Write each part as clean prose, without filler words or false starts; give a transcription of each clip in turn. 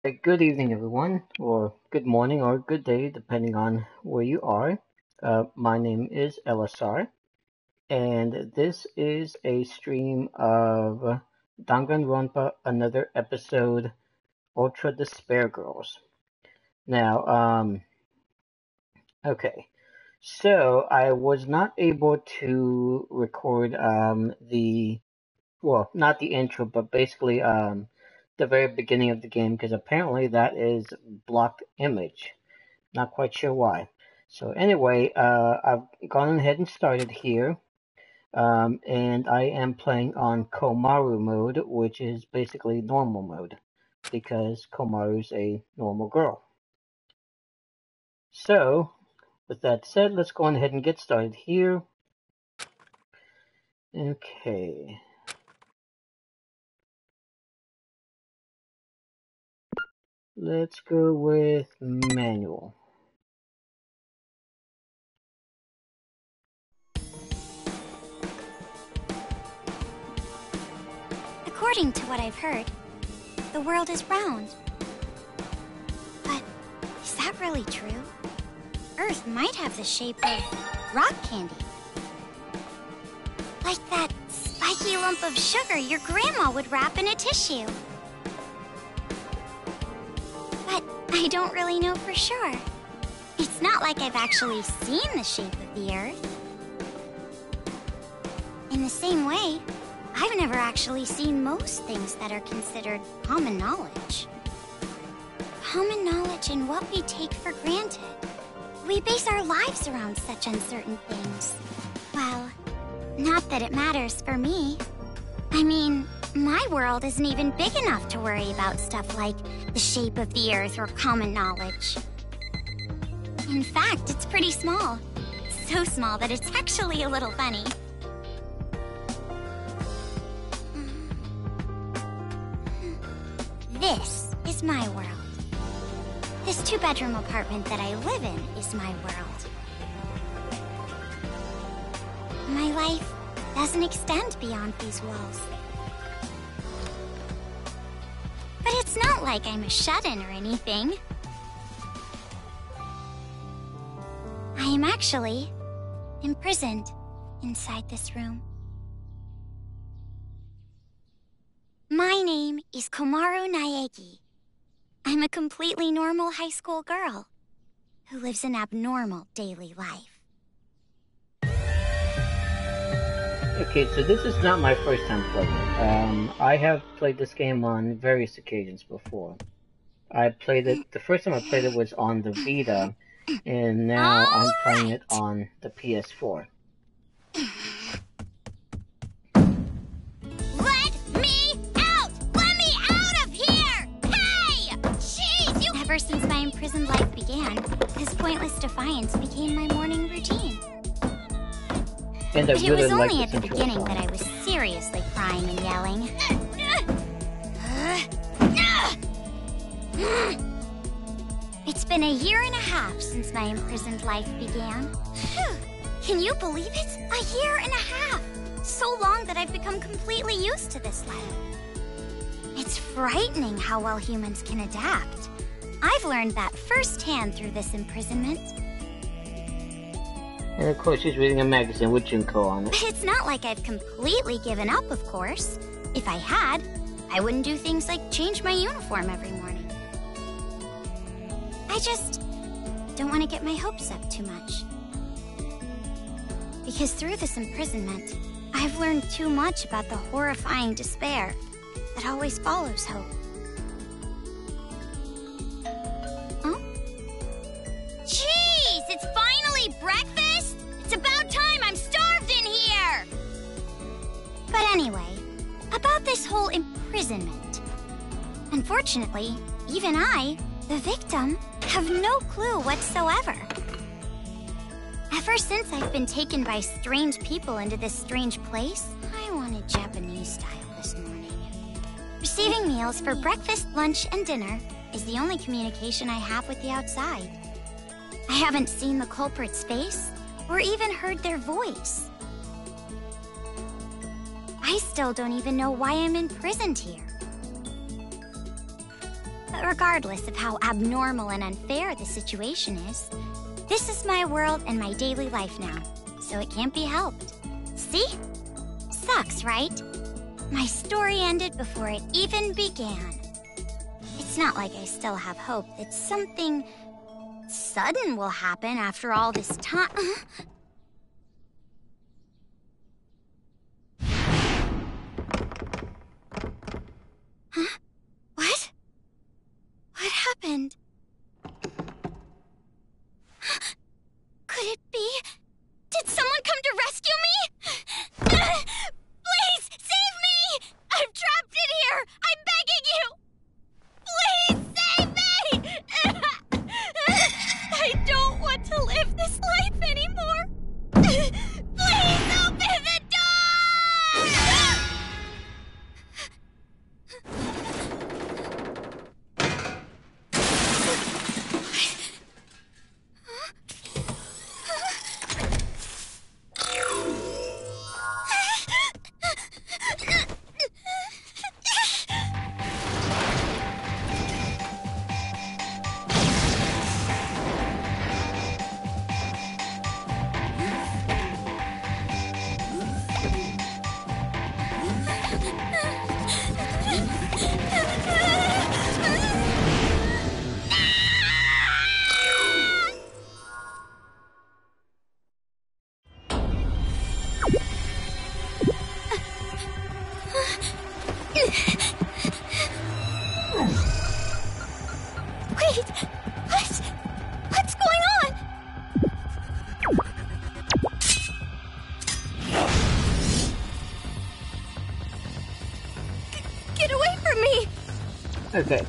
Good evening, everyone, or good morning, or good day, depending on where you are. My name is LSR, and this is a stream of Danganronpa, another episode, Ultra Despair Girls. Now, okay, so I was not able to record not the intro, but basically the very beginning of the game because apparently that is blocked image. Not quite sure why. So anyway, I've gone ahead and started here, and I am playing on Komaru mode, which is basically normal mode, because Komaru's a normal girl. So, with that said, let's go ahead and get started here. Okay. Let's go with manual. According to what I've heard, the world is round. But is that really true? Earth might have the shape of rock candy. Like that spiky lump of sugar your grandma would wrap in a tissue. But I don't really know for sure. It's not like I've actually seen the shape of the Earth. In the same way, I've never actually seen most things that are considered common knowledge. Common knowledge in what we take for granted. We base our lives around such uncertain things. Well, not that it matters for me. I mean, my world isn't even big enough to worry about stuff like the shape of the Earth or common knowledge. In fact, it's pretty small. So small that it's actually a little funny. This is my world. This two-bedroom apartment that I live in is my world. My life doesn't extend beyond these walls. But it's not like I'm a shut-in or anything. I am actually imprisoned inside this room. My name is Komaru Naegi. I'm a completely normal high school girl who lives an abnormal daily life. Okay, so this is not my first time playing it. I have played this game on various occasions before. I played it, the first time I played it was on the Vita, and now I'm playing it on the PS4. Ever since my imprisoned life began, this pointless defiance became my morning routine. And but it was only at the beginning that I was seriously crying and yelling. It's been a year and a half since my imprisoned life began. Can you believe it? A year and a half! So long that I've become completely used to this life. It's frightening how well humans can adapt. I've learned that firsthand through this imprisonment. And of course she's reading a magazine with Junko on it. It's not like I've completely given up, of course. If I had, I wouldn't do things like change my uniform every morning. I just don't want to get my hopes up too much. Because through this imprisonment, I've learned too much about the horrifying despair that always follows hope. It's finally breakfast! It's about time! I'm starved in here! But anyway, about this whole imprisonment. Unfortunately, even I, the victim, have no clue whatsoever. Ever since I've been taken by strange people into this strange place, I wanted Japanese style this morning. Receiving meals for breakfast, lunch, and dinner is the only communication I have with the outside. I haven't seen the culprit's face, or even heard their voice. I still don't even know why I'm imprisoned here. Regardless of how abnormal and unfair the situation is, this is my world and my daily life now, so it can't be helped. See? Sucks, right? My story ended before it even began. It's not like I still have hope that something sudden will happen after all this time. Huh? What? What happened? Could it be? Did someone come to rescue me? Please, save me! I'm trapped in here! I'm begging you! Please, save me! I don't want to live this life anymore! Please open the door! What's going on? Get away from me! Okay,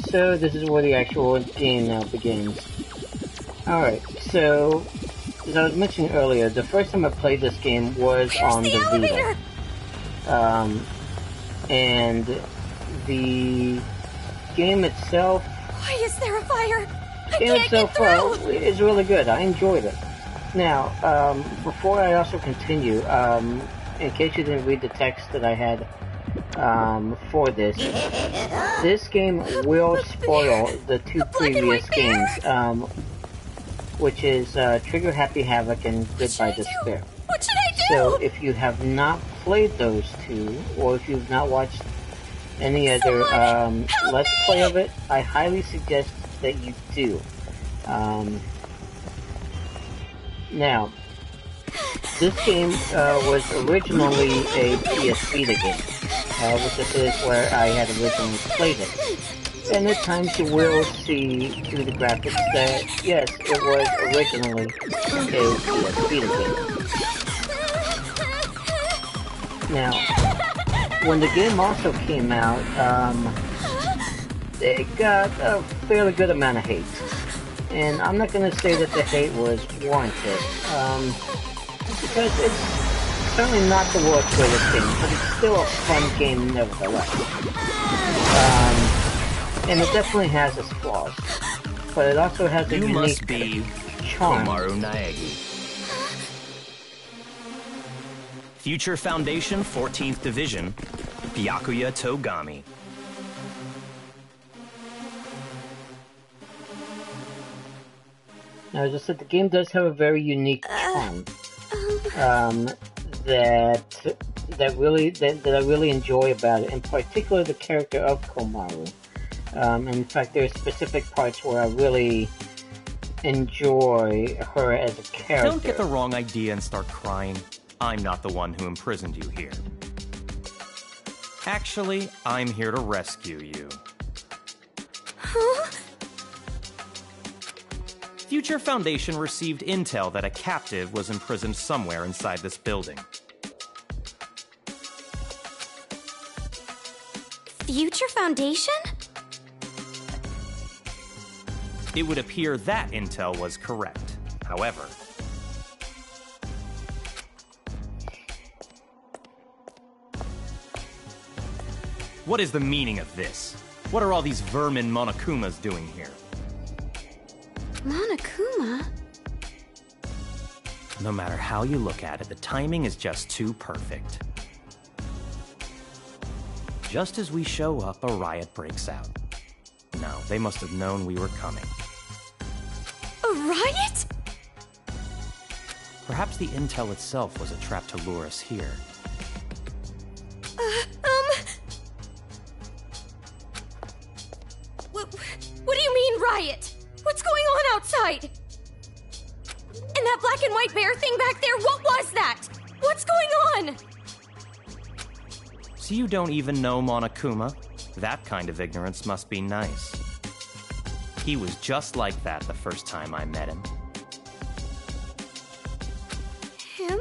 so this is where the actual game now begins. Alright, so, as I was mentioning earlier, the first time I played this game was on the Vita. And the game itself... Why is there a fire? The game itself is really good. I enjoyed it. Now, before I also continue, in case you didn't read the text that I had for this game will spoil the two previous games, which is Trigger Happy Havoc and Goodbye Despair. What should I do? So if you have not played those two, or if you've not watched any other Let's Play of it, I highly suggest that you do. Now, this game was originally a PS Vita game, which is where I had originally played it. And at times you will see through the graphics that, yes, it was originally a PS Vita game. Now, when the game also came out, it got a fairly good amount of hate. And I'm not going to say that the hate was warranted, because it's certainly not the world's greatest game, but it's still a fun game nevertheless. And it definitely has its flaws, but it also has a unique charm. Komaru Naegi. Future Foundation 14th Division, Byakuya Togami. Now, as I said, the game does have a very unique charm that I really enjoy about it. In particular, the character of Komaru. And in fact, there are specific parts where I really enjoy her as a character. Don't get the wrong idea and start crying. I'm not the one who imprisoned you here. Actually, I'm here to rescue you. Huh? Future Foundation received intel that a captive was imprisoned somewhere inside this building. Future Foundation? It would appear that intel was correct. However, what is the meaning of this? What are all these vermin Monokumas doing here? Monokuma? No matter how you look at it, the timing is just too perfect. Just as we show up, a riot breaks out. now. They must have known we were coming. A riot? Perhaps the intel itself was a trap to lure us here. What do you mean, riot? What's going on outside? And that black and white bear thing back there, what was that? What's going on? So you don't even know Monokuma? That kind of ignorance must be nice. He was just like that the first time I met him. Him?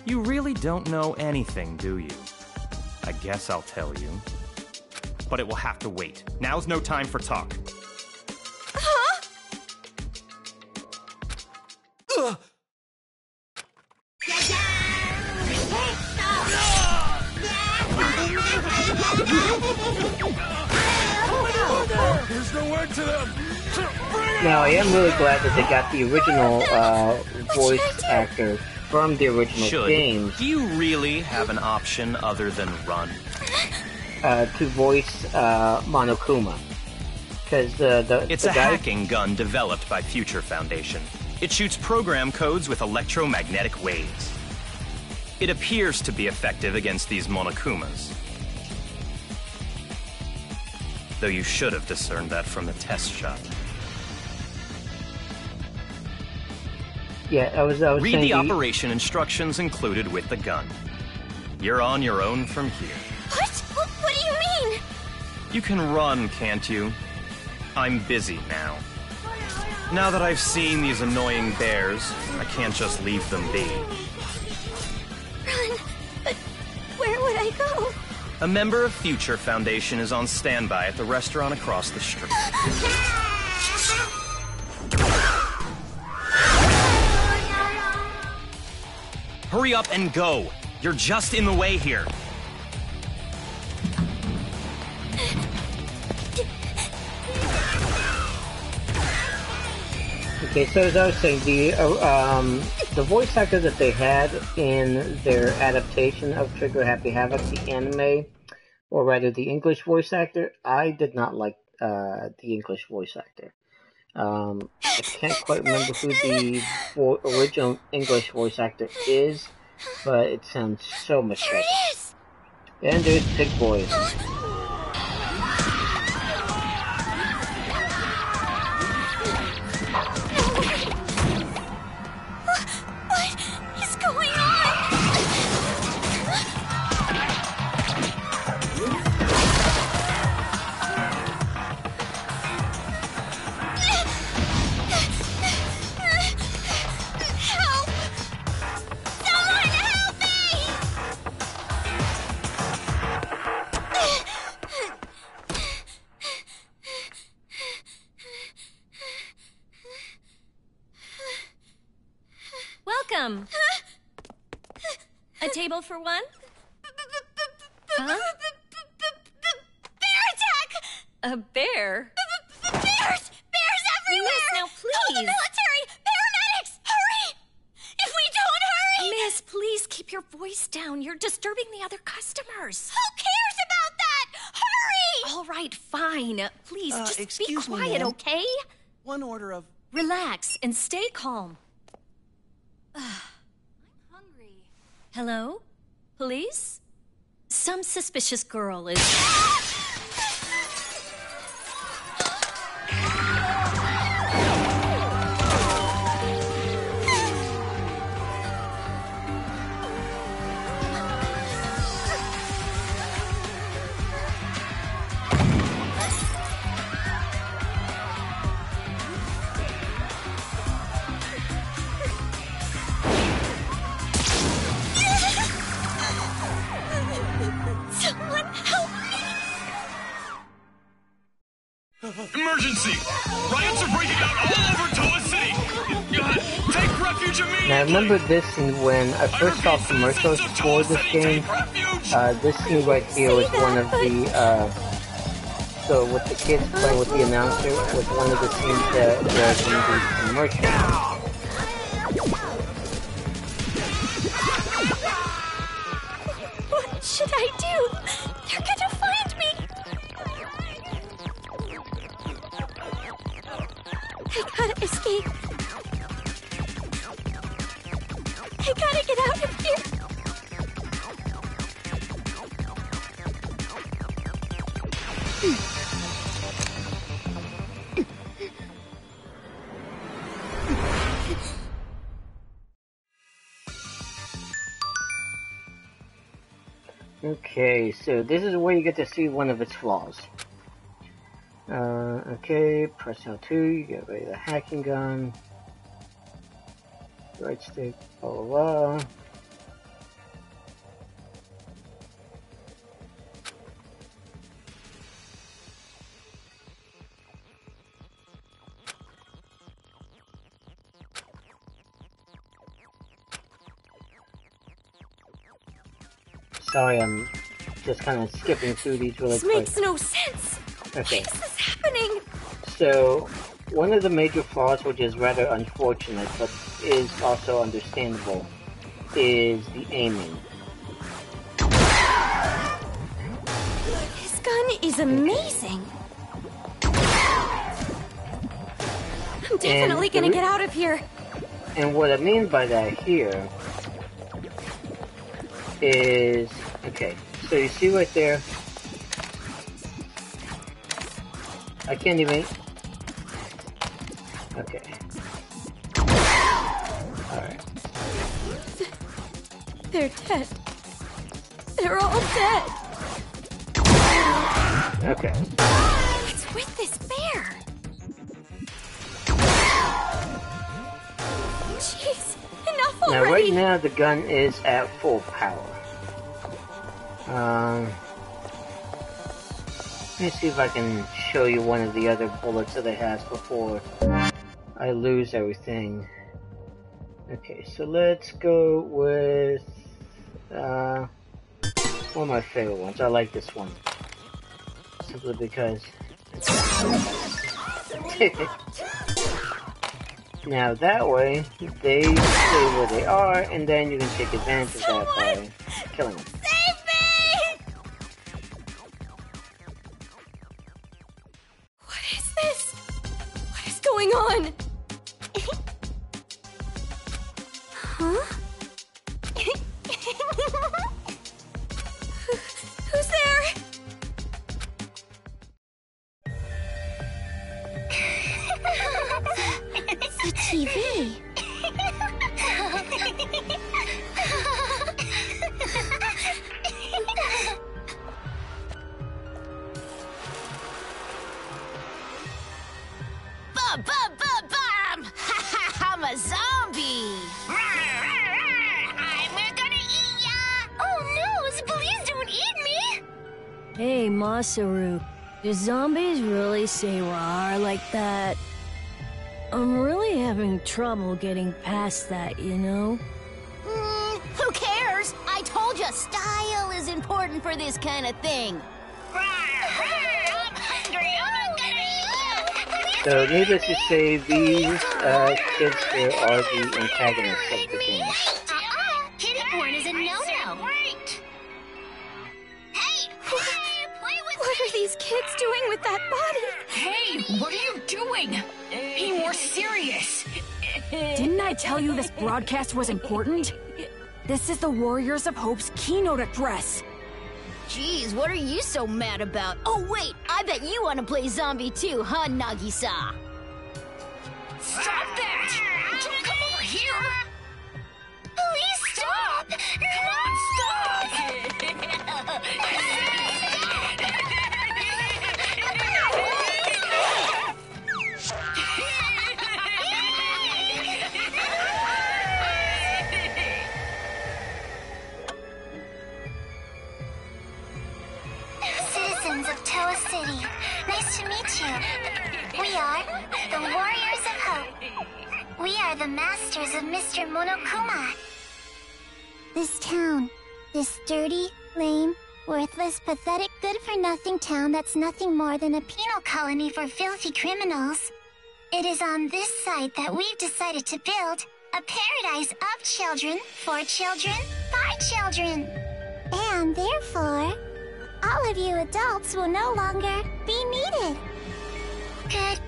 You really don't know anything, do you? I guess I'll tell you. But it will have to wait. Now's no time for talk. Huh? Ugh. There's no end to them! Now, I am really glad that they got the original voice actor from the original games. Do you really have an option other than run? To voice Monokuma. Because It's a hacking gun developed by Future Foundation. It shoots program codes with electromagnetic waves. It appears to be effective against these Monokumas. Though you should have discerned that from the test shot. Yeah, I was Read saying the operation instructions included with the gun. You're on your own from here. What? What do you mean? You can run, can't you? I'm busy now. Now that I've seen these annoying bears, I can't just leave them be. Run? But where would I go? A member of Future Foundation is on standby at the restaurant across the street. Hurry up and go! You're just in the way here. Okay, so as I was saying, the voice actor that they had in their adaptation of Trigger Happy Havoc, the anime, or rather the English voice actor, I did not like the English voice actor. I can't quite remember who the original English voice actor is, but it sounds so much better. There he is! And there's Pig Boys. What is going on? Help! Someone help me! Welcome. A table for one? Huh? Bear attack! A bear? Bears! Bears everywhere! Miss, now Call the please. military! Paramedics! Hurry! If we don't hurry! Miss, please keep your voice down. You're disturbing the other customers. Who cares about that? Hurry! All right, fine. Please, just be excuse me, quiet, ma'am. okay? One order of... Relax and stay calm. I'm hungry. Hello? Police? Some suspicious girl is... Someone help me! Emergency! Riots are breaking out all over Toa City! Take refuge immediately! Now I remember this scene when I first saw commercials for this game. This scene right here was one of the, so with the kids playing with the announcer was one of the scenes that was in the commercial. What should I do? Okay, so this is where you get to see one of its flaws. Okay, press L2, you get ready the hacking gun. Right stick, blah blah blah. Sorry, I'm just kind of skipping through these really quick. This makes no sense. Okay. Why is this happening? So, one of the major flaws, which is rather unfortunate, but is also understandable, is the aiming. This gun is amazing. I'm definitely gonna get out of here. And what I mean by that here is, okay, so you see right there, I can't even, okay, alright. They're dead. They're all dead. Okay. What's with this bear? Jeez, enough already. Now right now the gun is at full power. Let me see if I can show you one of the other bullets that it has before I lose everything. Okay, so let's go with one of my favorite ones. I like this one. Simply because now that way they stay where they are, and then you can take advantage of that by killing them. Save me! What is this? What is going on? Huh? Who's there? It's the TV. Bum! I'm a zombie! We're gonna eat ya! Oh no, please don't eat me. Hey, Masaru, do zombies really say rawr like that? I'm really having trouble getting past that, you know? Who cares? I told you, style is important for this kind of thing. I'm hungry. I'm gonna eat you. So needless to say, these kids here are the antagonists of the game. Kitty porn is a no-no. Great. Hey, play with What are these kids doing with that body? Hey, what are you doing? Be more serious. Didn't I tell you this broadcast was important? This is the Warriors of Hope's keynote address. Jeez, what are you so mad about? Oh wait, I bet you want to play zombie too, huh, Nagisa? Stop that! Don't come over here! Please stop. Come on, stop! Citizens of Toa City, nice to meet you. We are the Warriors of Hope. We are the masters of Mr. Monokuma. This town, this dirty, lame, worthless, pathetic, good-for-nothing town that's nothing more than a penal colony for filthy criminals. It is on this site that we've decided to build a paradise of children, for children, by children. And therefore, all of you adults will no longer be needed. Goodbye!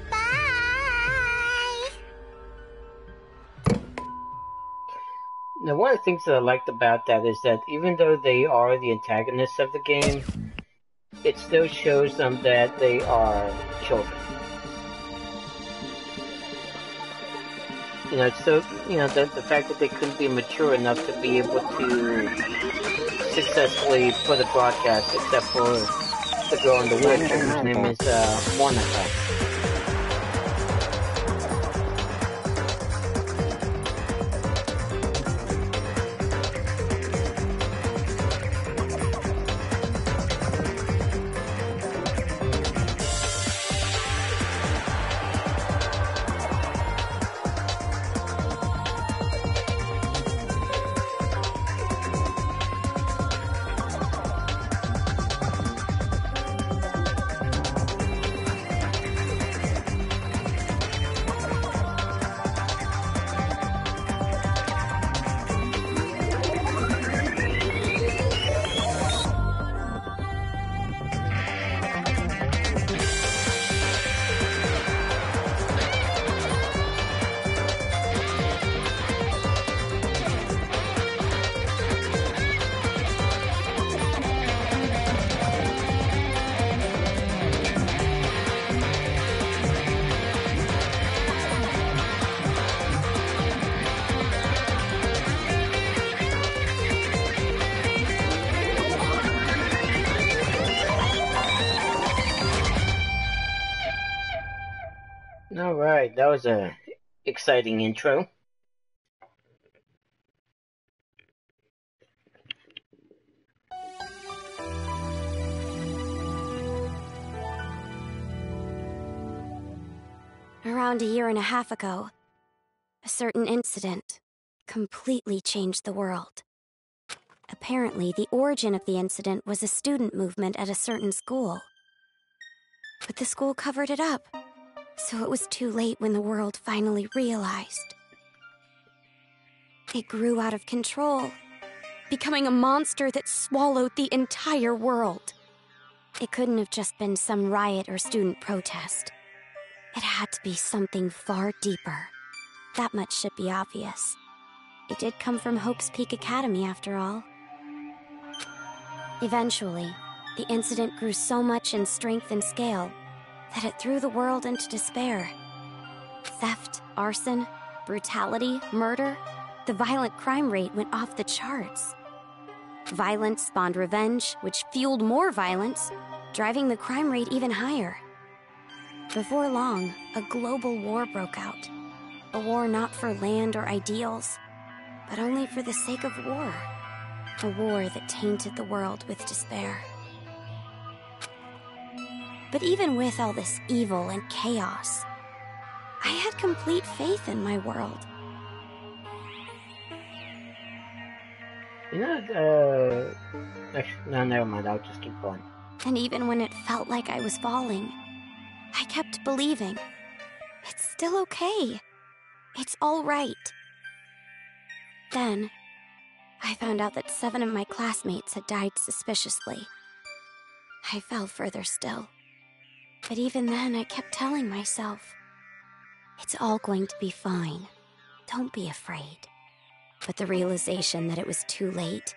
Now, one of the things that I liked about that is that even though they are the antagonists of the game, it still shows them that they are children. You know, it's still, you know, the fact that they couldn't be mature enough to be able to successfully put a broadcast, except for the girl in the wheelchair, whose name is Monica. Alright, that was a exciting intro. Around a year and a half ago, a certain incident completely changed the world. Apparently, the origin of the incident was a student movement at a certain school. But the school covered it up, so it was too late when the world finally realized. It grew out of control, becoming a monster that swallowed the entire world. It couldn't have just been some riot or student protest. It had to be something far deeper. That much should be obvious. It did come from Hope's Peak Academy, after all. Eventually, the incident grew so much in strength and scale that it threw the world into despair. Theft, arson, brutality, murder, the violent crime rate went off the charts. Violence spawned revenge, which fueled more violence, driving the crime rate even higher. Before long, a global war broke out. A war not for land or ideals, but only for the sake of war. A war that tainted the world with despair. But even with all this evil and chaos, I had complete faith in my world. You know, actually, no, never mind, I'll just keep going. And even when it felt like I was falling, I kept believing. It's still okay. It's all right. Then, I found out that 7 of my classmates had died suspiciously. I fell further still. But even then, I kept telling myself, it's all going to be fine. Don't be afraid. But the realization that it was too late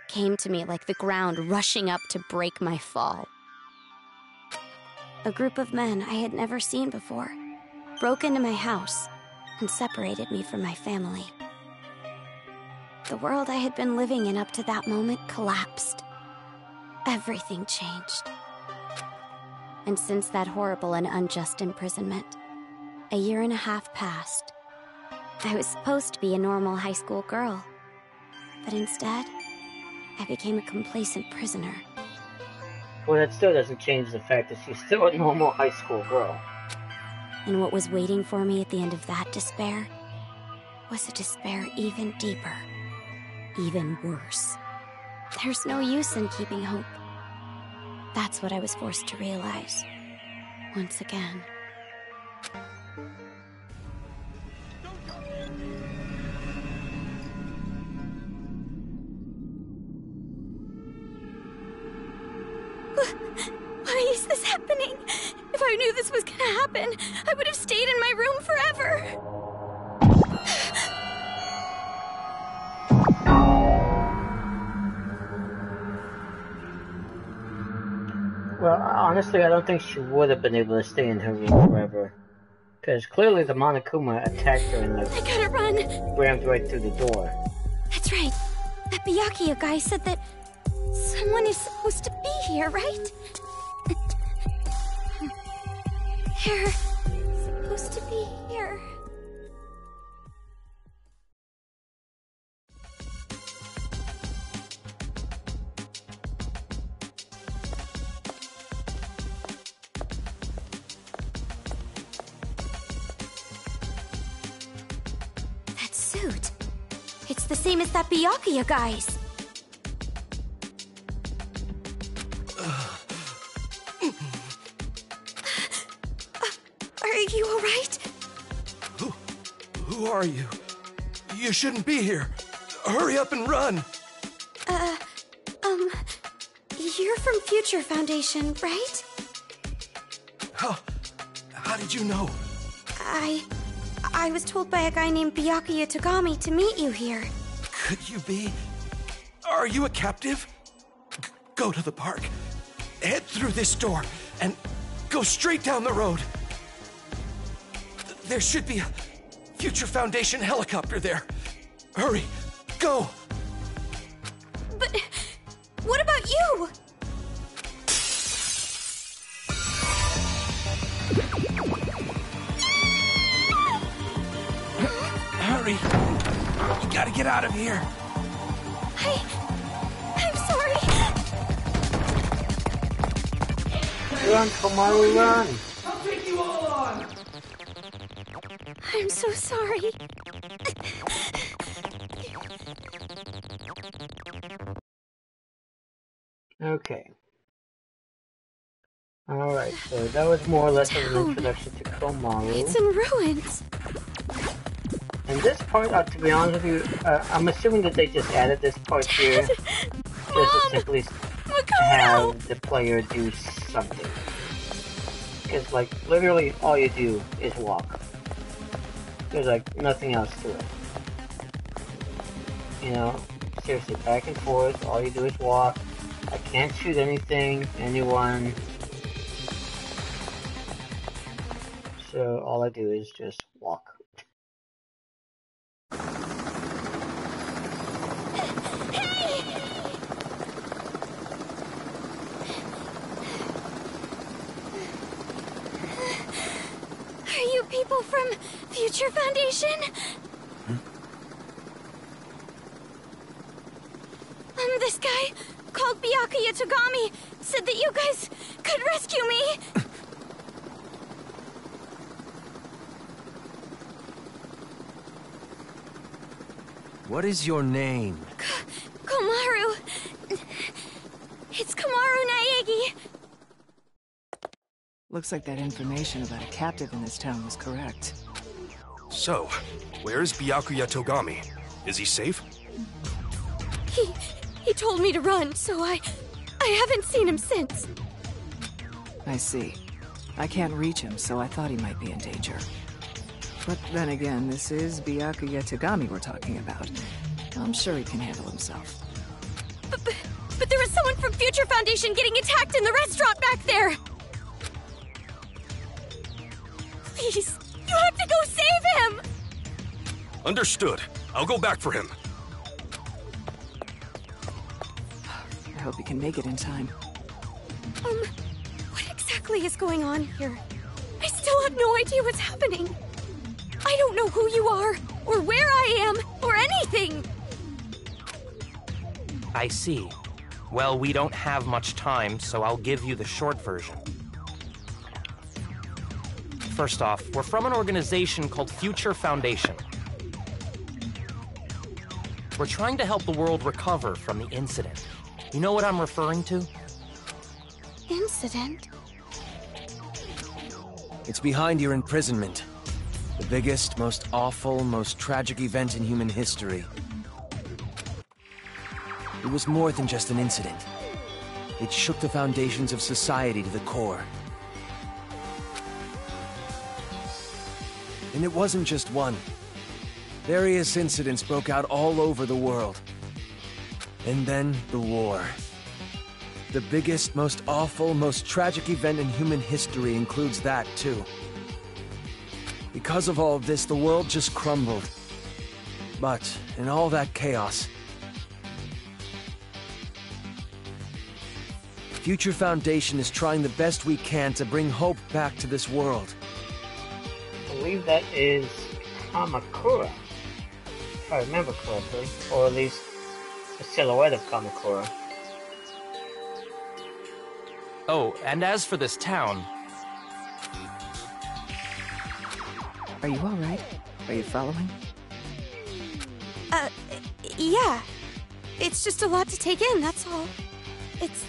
came to me like the ground rushing up to break my fall. A group of men I had never seen before broke into my house and separated me from my family. The world I had been living in up to that moment collapsed. Everything changed. And since that horrible and unjust imprisonment, a year and a half passed. I was supposed to be a normal high school girl, but instead, I became a complacent prisoner. Well, that still doesn't change the fact that she's still a normal high school girl. And what was waiting for me at the end of that despair was a despair even deeper, even worse. There's no use in keeping hope. That's what I was forced to realize, once again. Why is this happening? If I knew this was gonna happen, I would have stayed in my room forever. Well, honestly, I don't think she would have been able to stay in her room forever. Because clearly the Monokuma attacked her and I gotta run! rammed right through the door. That's right. That Byakuya guy said that someone is supposed to be here, right? They're supposed to be here. That suit. It's the same as that Byakuya guy's. Are you alright? Who are you? You shouldn't be here. Hurry up and run. You're from Future Foundation, right? How did you know? I was told by a guy named Byakuya Togami to meet you here. Could you be? Are you a captive? Go to the park. Head through this door and go straight down the road. There should be a Future Foundation helicopter there. Hurry, go! But what about you? Hurry! You gotta get out of here! I'm sorry. Run, Komaru, run! I'll take you all on! I'm so sorry. Okay. Alright, so that was more or less of an introduction to Komaru. It's in ruins. And this part, to be honest with you, I'm assuming that they just added this part here just to simply have the player do something. Because, like, literally all you do is walk. There's, like, nothing else to it. You know, seriously, back and forth, all you do is walk. I can't shoot anything, anyone. So all I do is just walk. Are you people from Future Foundation? This guy, called Byakuya Togami, said that you guys could rescue me. What is your name? Komaru. It's Komaru Naegi. Looks like that information about a captive in this town was correct. So, where's Byakuya Togami? Is he safe? He told me to run, so I haven't seen him since. I see. I can't reach him, so I thought he might be in danger. But then again, this is Byakuya Togami we're talking about. I'm sure he can handle himself. But there was someone from Future Foundation getting attacked in the restaurant back there! Please, you have to go save him! Understood. I'll go back for him. I hope he can make it in time. What exactly is going on here? I still have no idea what's happening. I don't know who you are, or where I am, or anything! I see. Well, we don't have much time, so I'll give you the short version. First off, we're from an organization called Future Foundation. We're trying to help the world recover from the incident. You know what I'm referring to? Incident? It's behind your imprisonment. The biggest, most awful, most tragic event in human history. It was more than just an incident. It shook the foundations of society to the core. And it wasn't just one. Various incidents broke out all over the world. And then the war. The biggest, most awful, most tragic event in human history includes that, too. Because of all of this, the world just crumbled. But, in all that chaos, Future Foundation is trying the best we can to bring hope back to this world. I believe that is Kamakura, if I remember correctly, or at least a silhouette of Kamakura. Oh, and as for this town... Are you alright? Are you following? Yeah. It's just a lot to take in, that's all. It's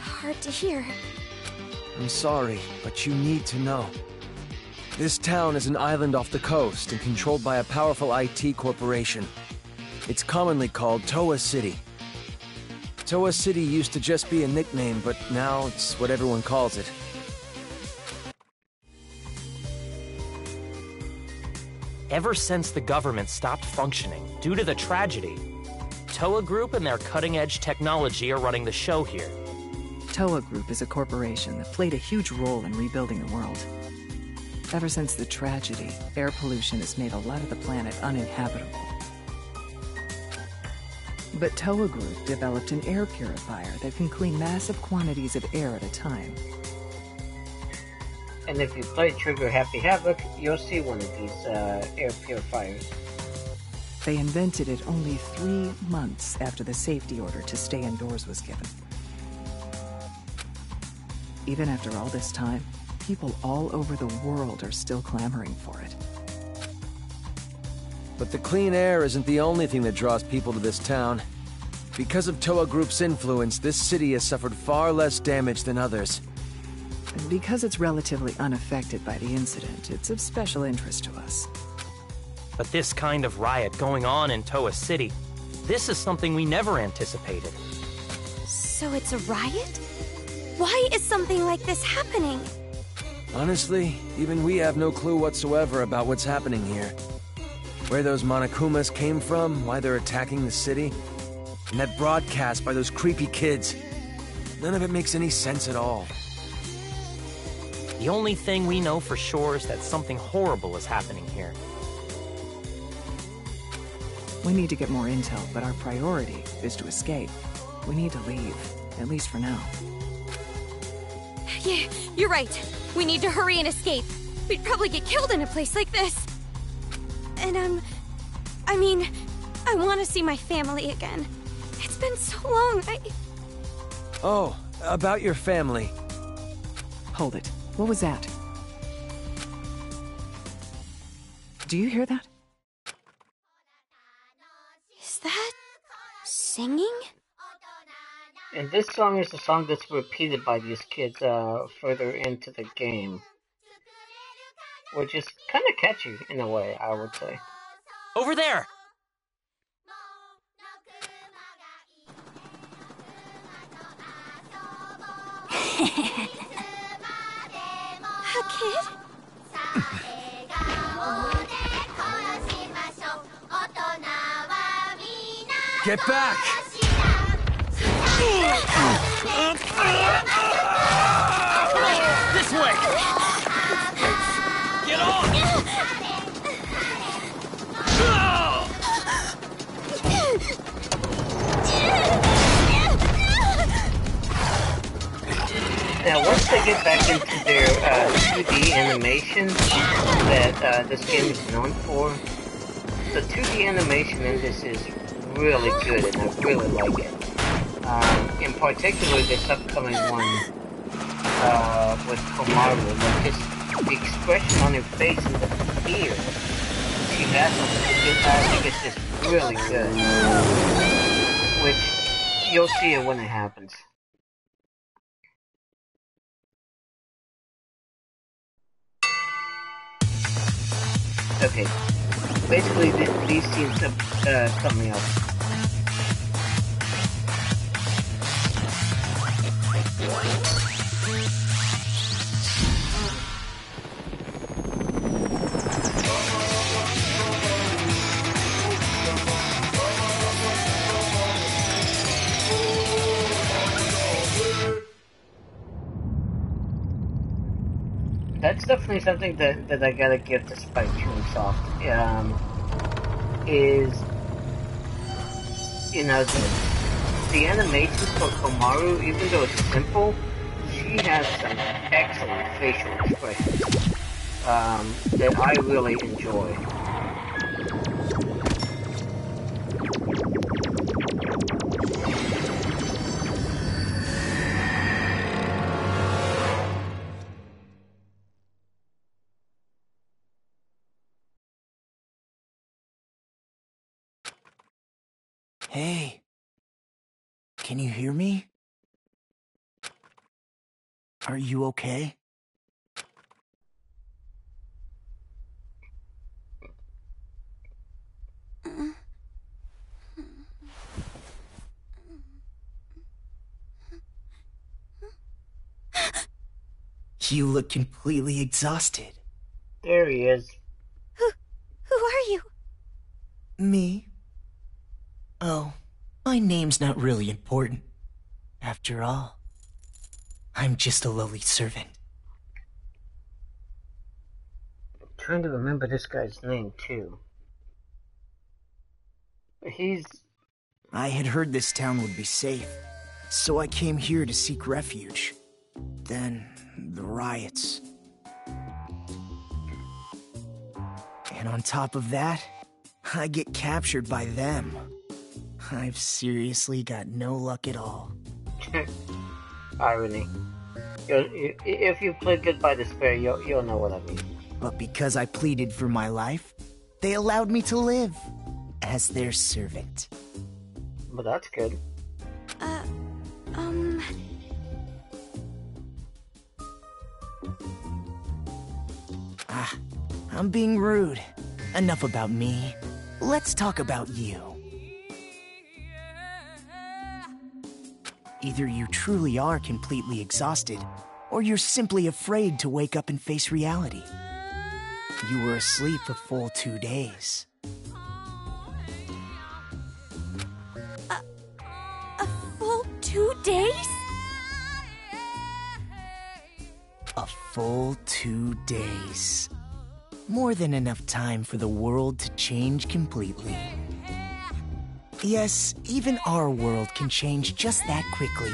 hard to hear. I'm sorry, but you need to know. This town is an island off the coast and controlled by a powerful IT corporation. It's commonly called Toa City. Toa City used to just be a nickname, but now it's what everyone calls it. Ever since the government stopped functioning due to the tragedy, Toa Group and their cutting-edge technology are running the show here. Toa Group is a corporation that played a huge role in rebuilding the world. Ever since the tragedy, air pollution has made a lot of the planet uninhabitable. But Toa Group developed an air purifier that can clean massive quantities of air at a time. And if you play Trigger Happy Havoc, you'll see one of these air purifiers. They invented it only 3 months after the safety order to stay indoors was given. Even after all this time, people all over the world are still clamoring for it. But the clean air isn't the only thing that draws people to this town. Because of Toa Group's influence, this city has suffered far less damage than others. And because it's relatively unaffected by the incident, it's of special interest to us. But this kind of riot going on in Toa City, this is something we never anticipated. So it's a riot? Why is something like this happening? Honestly, even we have no clue whatsoever about what's happening here. Where those Monokumas came from, why they're attacking the city, and that broadcast by those creepy kids. None of it makes any sense at all. The only thing we know for sure is that something horrible is happening here. We need to get more intel, but our priority is to escape. We need to leave, at least for now. Yeah, you're right. We need to hurry and escape. We'd probably get killed in a place like this. And I want to see my family again. It's been so long, Oh, about your family. Hold it. What was that? Do you hear that? Is that singing? And this song is the song that's repeated by these kids further into the game. Which is kind of catchy in a way, I would say. Over there! A kid? Get back! This way! Get on! Now, once they get back into their 2D animation that this game is known for, the 2D animation in this is really good, and I really like it. In particular, this upcoming one with Komaru, like just the expression on her face and the fear she has, I think it's just really good. Which you'll see it when it happens. Okay, basically these scenes are coming up. That's definitely something that I gotta give to Spike Chunsoft. Is the animations for Komaru, even though it's simple, she has some excellent facial expressions that I really enjoy. Hey. Can you hear me? Are you okay? You look completely exhausted. There he is. Who are you? Me? Oh, my name's not really important. After all, I'm just a lowly servant. I'm trying to remember this guy's name, too. I had heard this town would be safe, so I came here to seek refuge. Then, the riots. And on top of that, I get captured by them. I've seriously got no luck at all. Irony. If you played Goodbye Despair, you'll know what I mean. But because I pleaded for my life, they allowed me to live as their servant. But that's good. I'm being rude. Enough about me. Let's talk about you. Either you truly are completely exhausted, or you're simply afraid to wake up and face reality. You were asleep a full 2 days. A full 2 days? A full 2 days. More than enough time for the world to change completely. Yes, even our world can change just that quickly.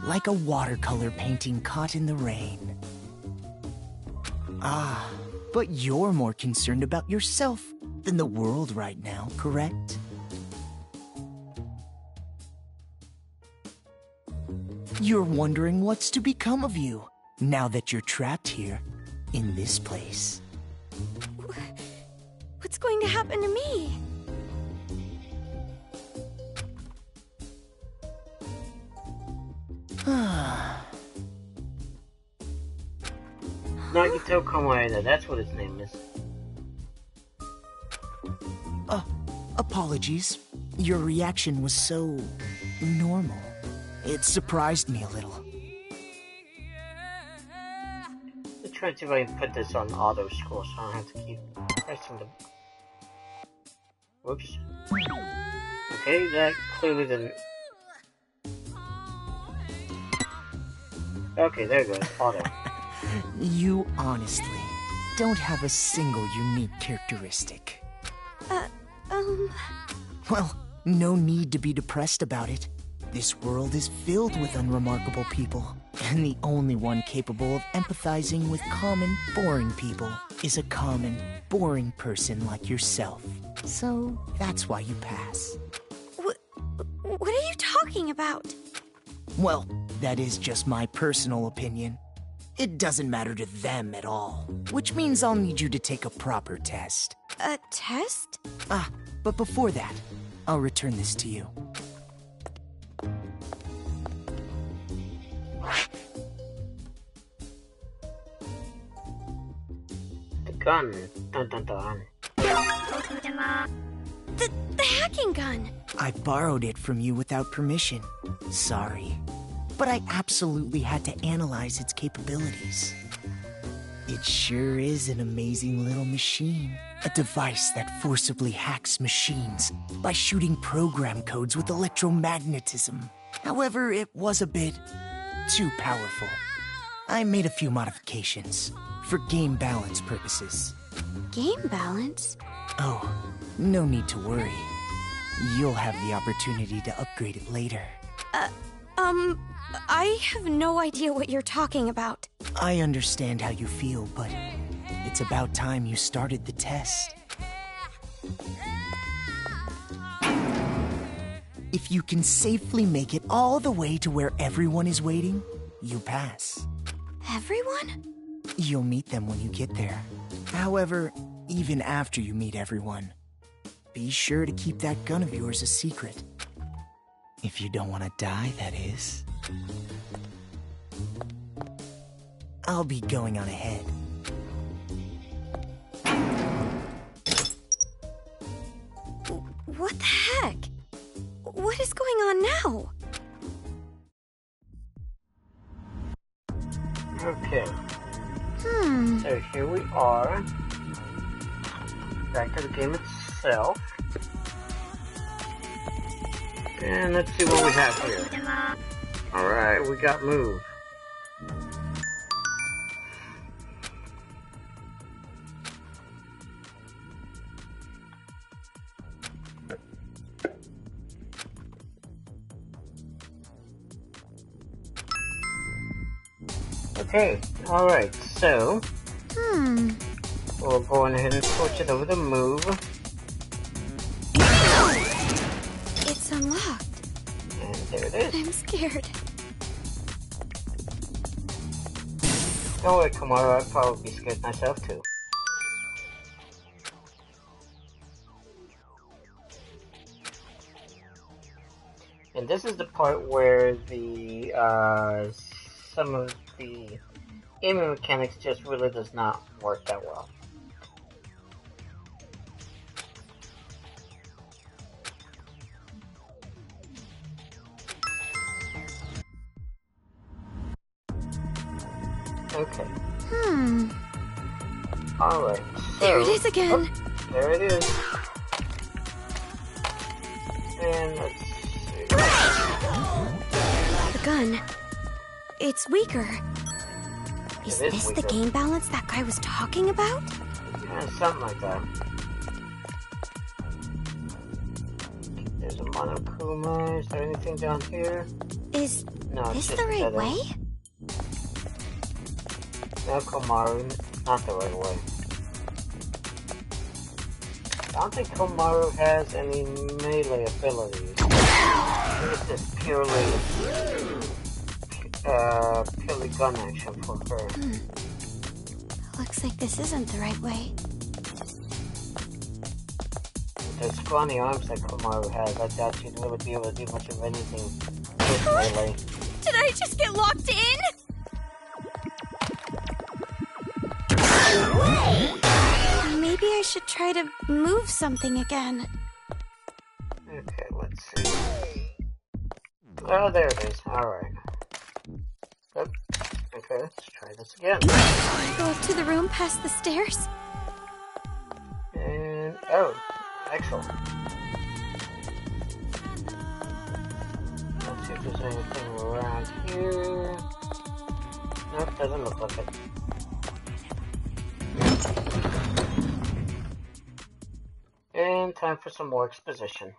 Like a watercolor painting caught in the rain. Ah, but you're more concerned about yourself than the world right now, correct? You're wondering what's to become of you now that you're trapped here in this place. What's going to happen to me? Nagito Komaeda, that's what his name is. Apologies. Your reaction was so normal. It surprised me a little. I'm trying to see if I can put this on auto scroll so I don't have to keep pressing the... Whoops. Okay, that clearly didn't... Okay, there goes, auto. You honestly don't have a single unique characteristic. Well, no need to be depressed about it. This world is filled with unremarkable people, and the only one capable of empathizing with common, boring people is a common, boring person like yourself. So, that's why you pass. What are you talking about? Well, that is just my personal opinion. It doesn't matter to them at all, which means I'll need you to take a proper test. A test? But before that, I'll return this to you. The gun. Dun dun dun. The hacking gun! I borrowed it from you without permission. Sorry. But I absolutely had to analyze its capabilities. It sure is an amazing little machine. A device that forcibly hacks machines by shooting program codes with electromagnetism. However, it was a bit too powerful. I made a few modifications for game balance purposes. Game balance? Oh, no need to worry. You'll have the opportunity to upgrade it later. I have no idea what you're talking about. I understand how you feel, but it's about time you started the test. If you can safely make it all the way to where everyone is waiting, you pass. Everyone? You'll meet them when you get there. However, even after you meet everyone, be sure to keep that gun of yours a secret. If you don't want to die, that is. I'll be going on ahead. What the heck? What is going on now? Okay. So here we are. Back to the game itself. And let's see what we have here. Alright, we got move. Okay, alright, so we'll go ahead and switch it over to move. It's unlocked. And there it is. I'm scared. Don't worry, Kamara, I'd probably be scared myself too. And this is the part where the some of the aiming mechanics just really does not work that well. Okay. Alright, so... There it is again! Oh, there it is. And let's see... The gun. It's weaker. Is this weaker. the game balance that guy was talking about? Yeah, something like that. There's a Monokuma. Is there anything down here? Is No, it's this just the right feathers. way? No, Komaru, not the right way. I don't think Komaru has any melee abilities. It's just purely gun action for her. Looks like this isn't the right way. Those scrawny arms that Komaru has, I doubt she'd really be able to do much of anything with melee. Did I just get locked in? Maybe I should try to move something again. Okay, let's see. Oh, there it is. Alright. Yep. Okay, let's try this again. Go up to the room past the stairs? And... oh, excellent. Let's see if there's anything around here. Nope, doesn't look like it. And time for some more exposition.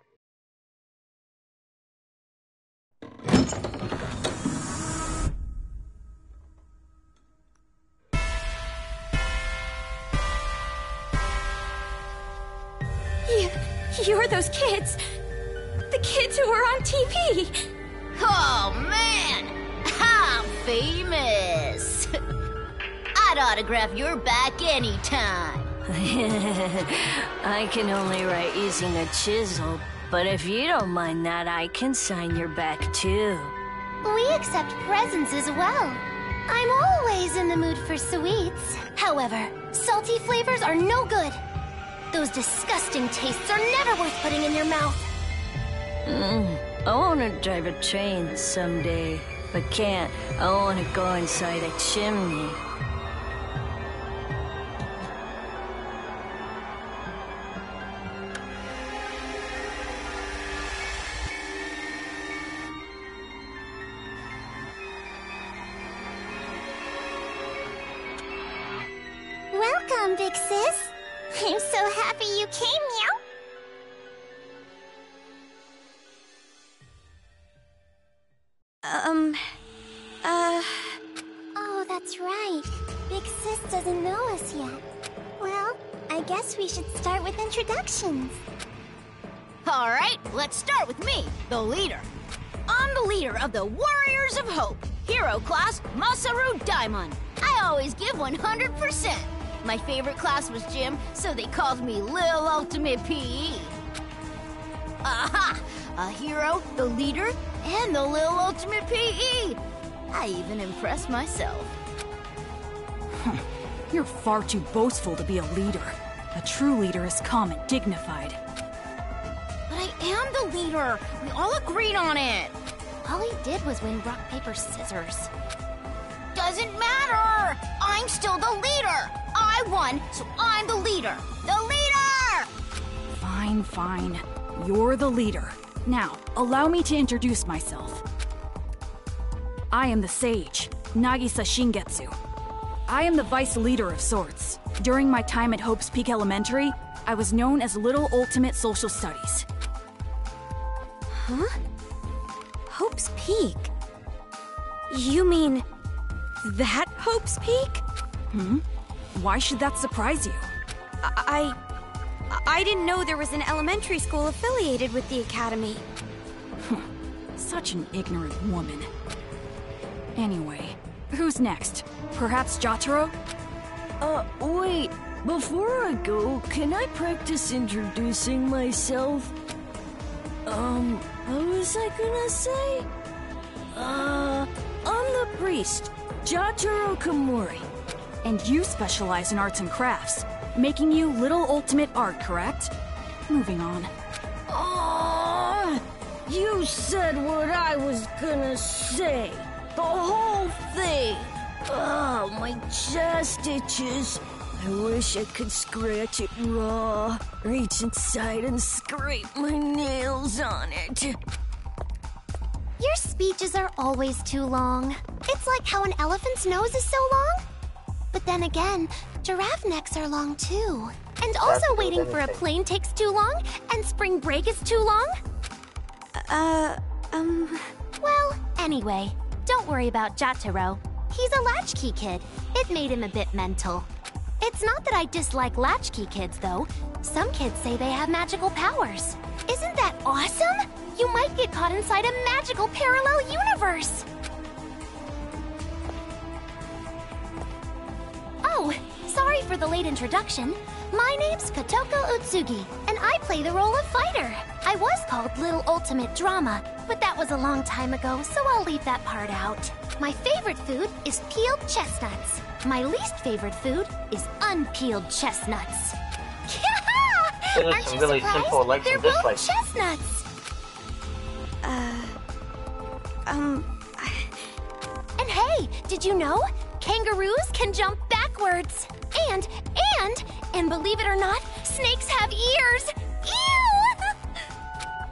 You're those kids! The kids who were on TV! Oh, man! I'm famous! I'd autograph your back anytime. I can only write using a chisel, but if you don't mind that, I can sign your back too. We accept presents as well. I'm always in the mood for sweets. However, salty flavors are no good. Those disgusting tastes are never worth putting in your mouth. I want to drive a train someday, but can't. I want to go inside a chimney. Big Sis. I'm so happy you came, Meow. Oh, that's right. Big Sis doesn't know us yet. Well, I guess we should start with introductions. All right, let's start with me, the leader. I'm the leader of the Warriors of Hope, hero class Masaru Daimon. I always give 100%. My favorite class was gym, so they called me Lil Ultimate PE. Aha! A hero, the leader, and the Lil Ultimate PE. I even impressed myself. You're far too boastful to be a leader. A true leader is calm and dignified. But I am the leader. We all agreed on it. All he did was win rock, paper, scissors. Doesn't matter. I'm still the leader. I won, so I'm the leader. The leader! Fine, fine. You're the leader. Now, allow me to introduce myself. I am the sage, Nagisa Shingetsu. I am the vice leader of sorts. During my time at Hope's Peak Elementary, I was known as Little Ultimate Social Studies. Huh? Hope's Peak? You mean that Hope's Peak? Hmm? Why should that surprise you? I didn't know there was an elementary school affiliated with the academy. Such an ignorant woman. Anyway, who's next? Perhaps Jotaro? Wait. Before I go, can I practice introducing myself? What was I gonna say? I'm the priest, Jotaro Komori. And you specialize in arts and crafts, making you Little Ultimate Art, correct? Moving on. You said what I was gonna say. The whole thing. Oh, my chest itches. I wish I could scratch it raw, reach inside and scrape my nails on it. Your speeches are always too long. It's like how an elephant's nose is so long. But then again, giraffe necks are long too. And also waiting for a plane takes too long, and spring break is too long. Well, anyway, don't worry about Jotaro. He's a latchkey kid. It made him a bit mental. It's not that I dislike latchkey kids, though. Some kids say they have magical powers. Isn't that awesome? You might get caught inside a magical parallel universe. Oh, sorry for the late introduction. My name's Kotoko Utsugi, and I play the role of fighter. I was called Little Ultimate Drama, but that was a long time ago, so I'll leave that part out. My favorite food is peeled chestnuts. My least favorite food is unpeeled chestnuts. Aren't you really surprised? simple likes They're and both dislikes. chestnuts. And hey, did you know? Kangaroos can jump backwards. And believe it or not, snakes have ears.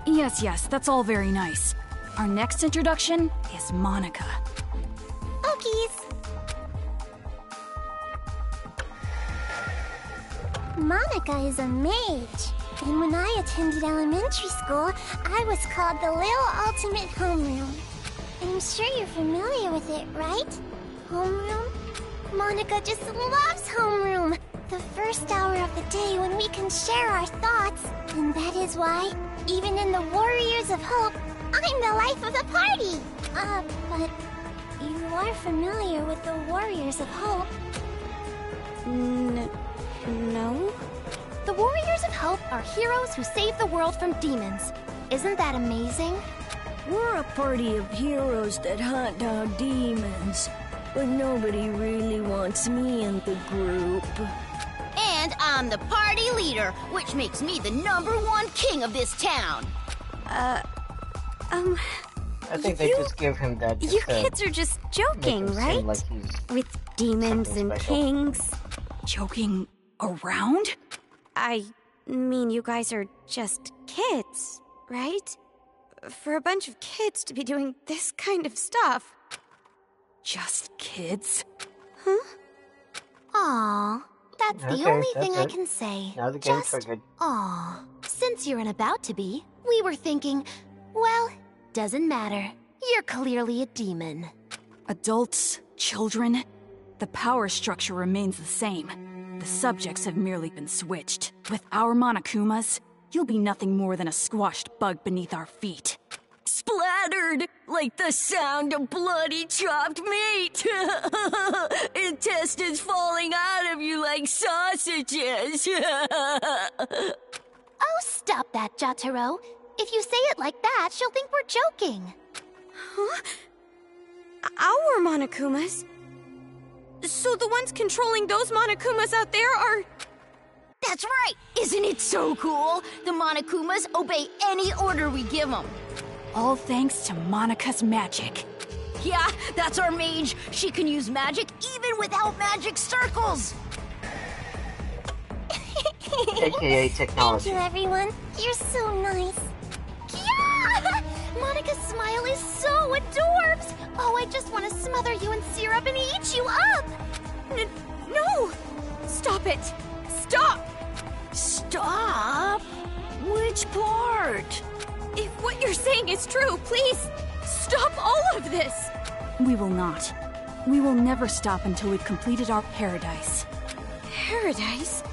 Ew! Yes, that's all very nice. Our next introduction is Monica. Okies. Monica is a mage. And when I attended elementary school, I was called the Little Ultimate Homeroom. I'm sure you're familiar with it, right? Homeroom? Monica just loves homeroom. The first hour of the day when we can share our thoughts. And that is why, even in the Warriors of Hope, I'm the life of the party. But you are familiar with the Warriors of Hope. No? The Warriors of Hope are heroes who save the world from demons. Isn't that amazing? We're a party of heroes that hunt down demons, but nobody really wants me in the group. And I'm the party leader, which makes me the #1 king of this town. I think they just give him that. You kids are just joking, right? Like he's with demons and special. kings. Joking around? I mean, you guys are just kids, right? For a bunch of kids to be doing this kind of stuff. Just kids? Huh? Aw, That's the Okay, only that's thing I it. can say. Now the game's Just, triggered. aw. Since you're about to be, we were thinking, well, doesn't matter. You're clearly a demon. Adults, children, the power structure remains the same. The subjects have merely been switched. With our Monokumas, you'll be nothing more than a squashed bug beneath our feet. Splattered like the sound of bloody chopped meat. Intestines falling out of you like sausages. Oh, stop that, Jotaro. If you say it like that, she'll think we're joking. Huh? Our Monokumas? So the ones controlling those Monokumas out there are... That's right! Isn't it so cool? The Monokumas obey any order we give them. All thanks to Monika's magic. Yeah, that's our mage. She can use magic even without magic circles. AKA technology. Thank you, everyone. You're so nice. Yeah! Monika's smile is so adorbs. Oh, I just want to smother you in syrup and eat you up. No! Stop it! Stop! Stop? Which part? If what you're saying is true, please, stop all of this! We will not. We will never stop until we've completed our paradise. Paradise?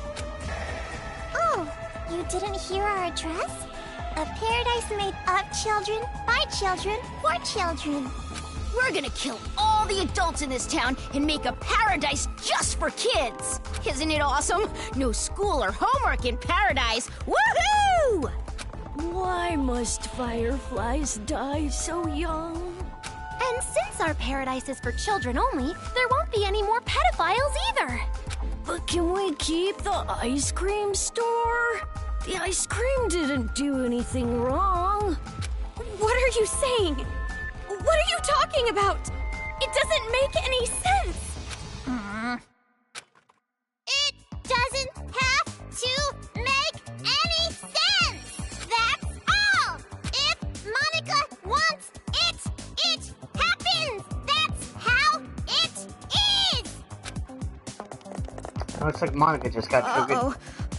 Oh, you didn't hear our address? A paradise made of children, by children, for children. We're gonna kill all the adults in this town and make a paradise just for kids. Isn't it awesome? No school or homework in paradise. Woohoo! Why must fireflies die so young? And since our paradise is for children only, there won't be any more pedophiles either. But can we keep the ice cream store? The ice cream didn't do anything wrong. What are you saying? What are you talking about? It doesn't make any sense. It doesn't have to make any sense. That's all. If Monika wants it, it happens. That's how it is. Looks like Monika just got triggered. Uh-oh.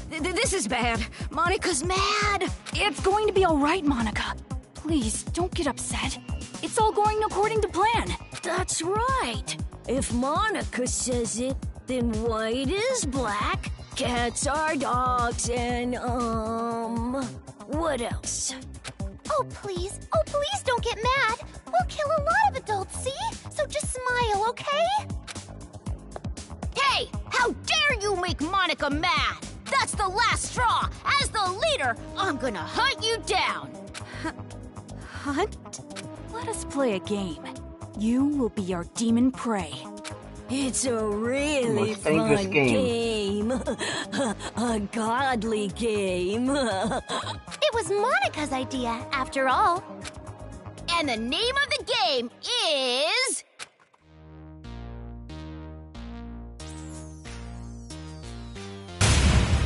This is bad. Monika's mad. It's going to be all right, Monika. Please, don't get upset. It's all going according to plan. That's right. If Monika says it, then white is black, cats are dogs, and, what else? Oh, please don't get mad. We'll kill a lot of adults, see? So just smile, okay? Hey, how dare you make Monika mad? That's the last straw. As the leader, I'm gonna hunt you down. Hunt? Let us play a game. You will be our demon prey. It's a really Most dangerous fun game. A godly game. It was Monika's idea, after all. And the name of the game is...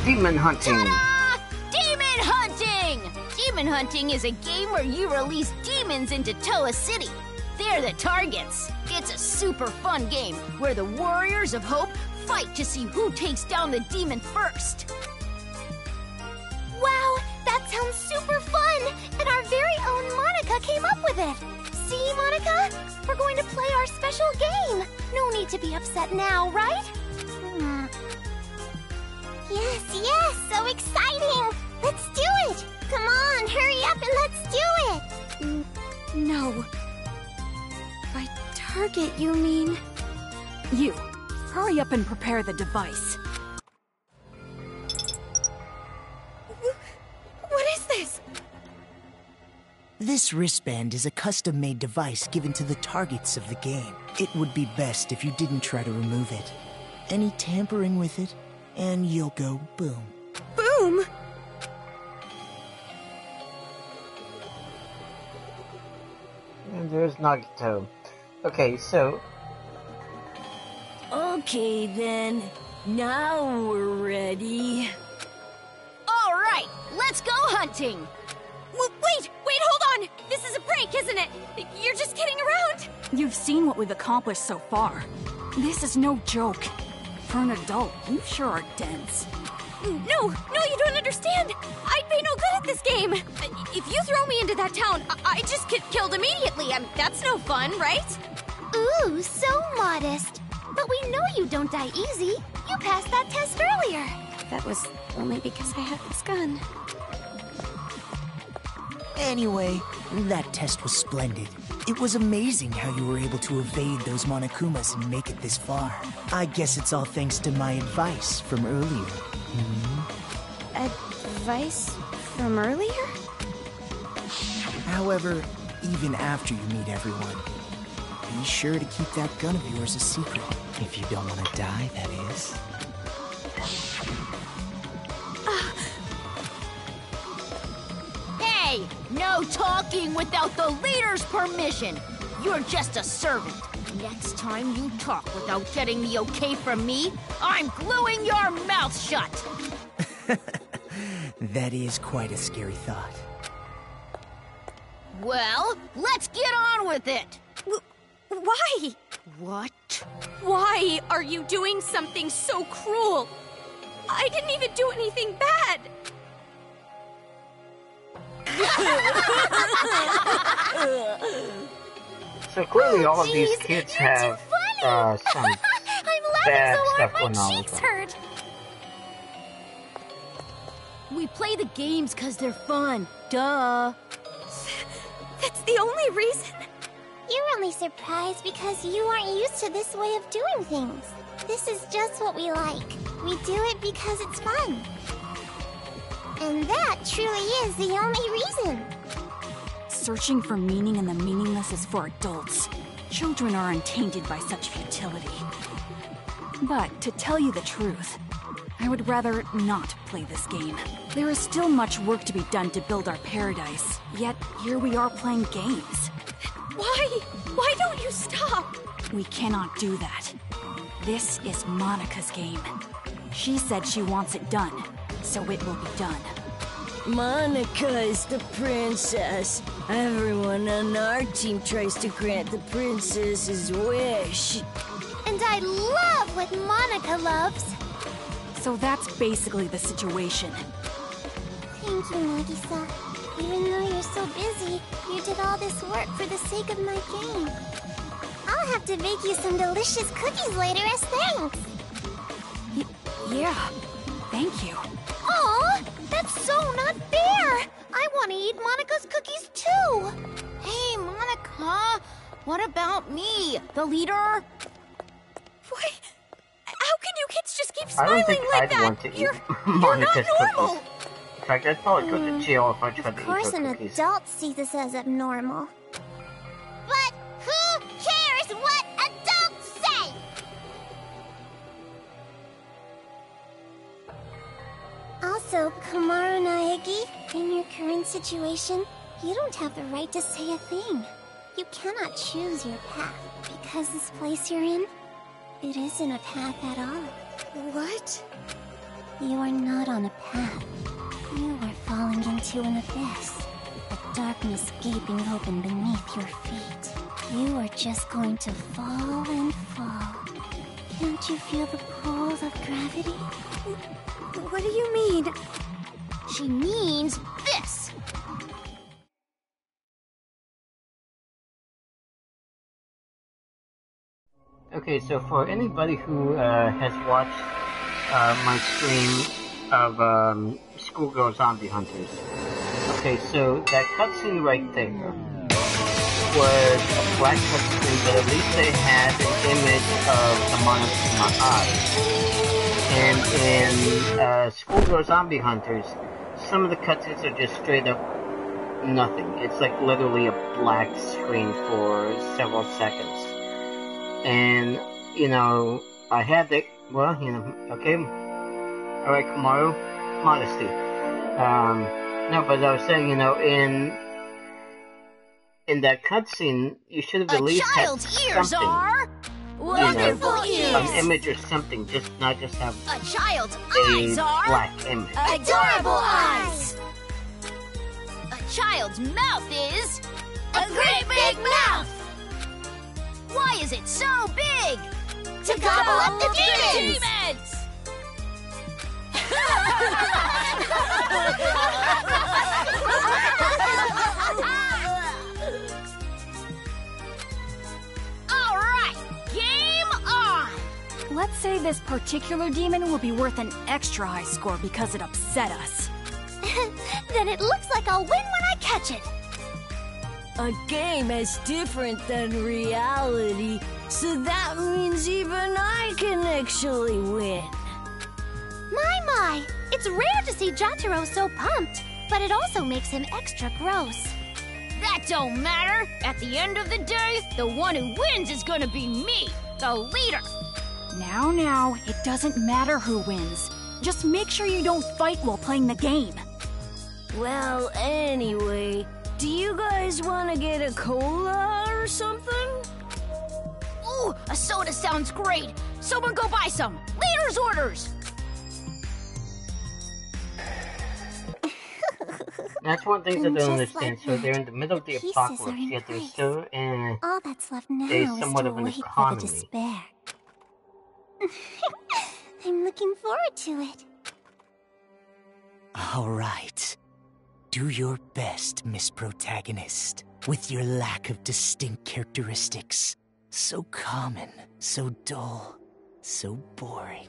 Demon hunting. Ta-da! Demon hunting! Demon hunting is a game where you release demons into Toa City. They're the targets. It's a super fun game where the Warriors of Hope fight to see who takes down the demon first. Wow, that sounds super fun! And our very own Monika came up with it! See, Monika? We're going to play our special game! No need to be upset now, right? Yes, so exciting! Let's do it! Come on, hurry up and let's do it! No. By target, you mean? You, hurry up and prepare the device. What is this? This wristband is a custom-made device given to the targets of the game. It would be best if you didn't try to remove it. Any tampering with it, and you'll go boom. Boom? And there's Nagito. Okay, so... Okay, then. Now we're ready. All right, let's go hunting. Wait, hold on! This is a prank, isn't it? You're just kidding around? You've seen what we've accomplished so far. This is no joke. For an adult, you sure are dense. No, you don't understand. I'd be no good at this game. If you throw me into that town, I just get killed immediately. I mean, that's no fun, right? Ooh, so modest. But we know you don't die easy. You passed that test earlier. That was only because I had this gun. Anyway, that test was splendid. It was amazing how you were able to evade those Monokumas and make it this far. I guess it's all thanks to my advice from earlier. Advice from earlier? However, even after you meet everyone, be sure to keep that gun of yours a secret. If you don't want to die, that is. Hey, no talking without the leader's permission. You're just a servant. Next time you talk without getting the okay from me, I'm gluing your mouth shut. That is quite a scary thought. Well, let's get on with it. Why? What? Why are you doing something so cruel? I didn't even do anything bad. So clearly all of these kids have some bad stuff going on with them. Hurt. We play the games because they're fun. Duh. That's the only reason. You're only surprised because you aren't used to this way of doing things. This is just what we like. We do it because it's fun. And that truly is the only reason. Searching for meaning in the meaningless is for adults. Children are untainted by such futility. But to tell you the truth, I would rather not play this game. There is still much work to be done to build our paradise, yet here we are playing games. Why? Why don't you stop? We cannot do that. This is Monica's game. She said she wants it done, so it will be done. Monica is the princess. Everyone on our team tries to grant the princess's wish. And I love what Monica loves. So that's basically the situation. Thank you, Nagisa. Even though you're so busy, you did all this work for the sake of my game. I'll have to bake you some delicious cookies later as thanks. Yeah, thank you. Aw, that's so not fair. I want to eat Monica's cookies too. Hey, Monica. What about me, the leader? Why? How can you kids just keep I smiling don't think like I'd that? want to eat You're Monica's not normal. cookies. In fact, I'd probably go to jail if I tried to Of course eat her an cookies. adult sees this as abnormal. But who cares what adults say? Also, Kamaru Naegi, in your current situation, you don't have the right to say a thing. You cannot choose your path, because this place you're in, it isn't a path at all. What? You are not on a path. You are falling into an abyss. A darkness gaping open beneath your feet. You are just going to fall and fall. Can't you feel the pull of gravity? What do you mean? She means this. Okay, so for anybody who has watched my stream of Schoolgirl Zombie Hunters, okay, so that cutscene right there was a black cutscene, but at least they had an image of the Monokuma eyes. And in Schoolgirl Zombie Hunters, some of the cutscenes are just straight up nothing. It's like literally a black screen for several seconds. And, you know, I had the, well, you know, okay, alright, Kamaru, modesty. No, but I was saying, you know, in that cutscene, you should have at least had Ears something, are wonderful ears. an image or something, just not just have A child's a eyes are black image. adorable eyes. A child's mouth is a great big mouth. Why is it so big? To gobble up the demons! Alright, game on! Let's say this particular demon will be worth an extra high score because it upset us. Then it looks like I'll win when I catch it. A game is different than reality, so that means even I can actually win. My, it's rare to see Jotaro so pumped, but it also makes him extra gross. That don't matter. At the end of the day, the one who wins is gonna be me, the leader. Now, it doesn't matter who wins. Just make sure you don't fight while playing the game. Well, anyway, do you guys want to get a cola or something? Ooh, a soda sounds great. Someone go buy some. Leader's orders. That's one thing I don't understand. So they're in the middle of the pieces apocalypse, are in yet they're place. still in All that's left now a is somewhat to of an wait for the economy. despair. I'm looking forward to it. All right. Do your best, Miss Protagonist. With your lack of distinct characteristics. So common, so dull, so boring.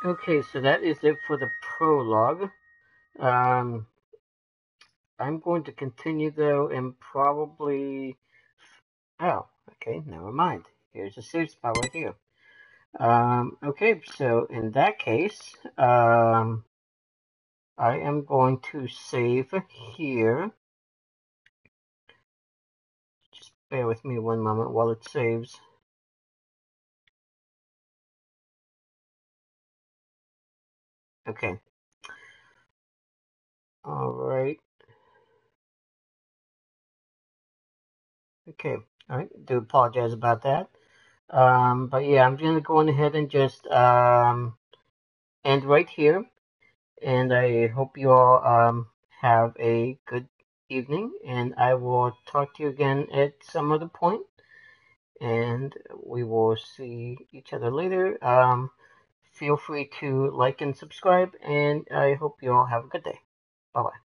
Okay, so that is it for the prologue. I'm going to continue though, and probably. Oh, okay, never mind. Here's a save spot right here. Okay, so in that case, I am going to save here. Just bear with me one moment while it saves. Okay. Alright. Okay. Alright. Do apologize about that. But yeah, I'm gonna go on ahead and just end right here. And I hope you all have a good evening, and I will talk to you again at some other point. And we will see each other later. Feel free to like and subscribe, and I hope you all have a good day. Bye bye.